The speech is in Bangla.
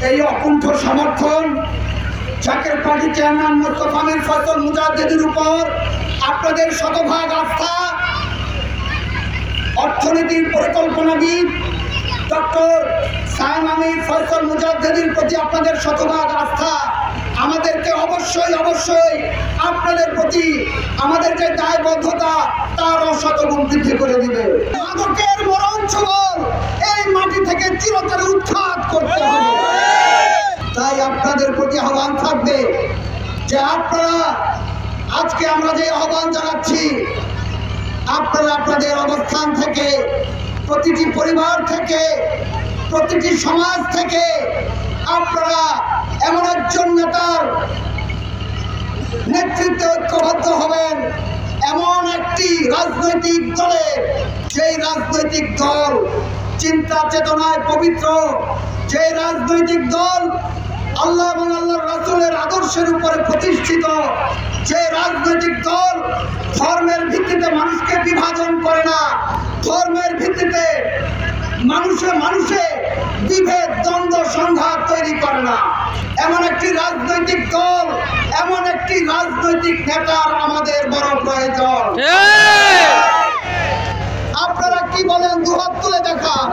এই অকুণ্ঠ সমর্থন জাকের পার্টি চেয়ারম্যান মোস্তফা মির ফয়সাল মুজাদ্দিদের উপর আপনাদের শতভাগ আস্থা, অর্থনীতির পরিকল্পনাবিদ ডক্টর সায়েম আমির ফয়সাল মুজাদ্দিদের প্রতি আপনাদের শতভাগ আস্থা আমাদেরকে অবশ্যই আপনাদের প্রতি আমাদের যে দায়বদ্ধতা তারও শতগুণ বৃদ্ধি করে দিবে। মাদকের মরণ ছোবল এই মাটি থেকে চিরতরে উৎখাত করতে হবে। তাই আপনাদের প্রতি আহ্বান থাকবে যে আপনারা আজকে আমরা যে আহ্বান জানাচ্ছি, আপনারা আপনাদের অবস্থান থেকে, প্রতিটি পরিবার থেকে, প্রতিটি সমাজ থেকে আপনারা এমন একজন নেতার নেতৃত্বে ঐক্যবদ্ধ হবেন, এমন একটি রাজনৈতিক দলের, সেই রাজনৈতিক দল চিন্তা চেতনায় পবিত্র, যে রাজনৈতিক দল আল্লাহ এবং আল্লাহর রাসূলের আদর্শের উপরে প্রতিষ্ঠিত, যে রাজনৈতিক দল ধর্মের ভিত্তিতে মানুষকে বিভাজন করে না, ধর্মের ভিত্তিতে মানুষে বিভেদ, দ্বন্দ্ব, সংঘাত তৈরি করে না, এমন একটি রাজনৈতিক দল, এমন একটি রাজনৈতিক নেতার আমাদের বড় প্রয়োজন। আপনারা কি বলেন? দুহাত তুলে দেখান।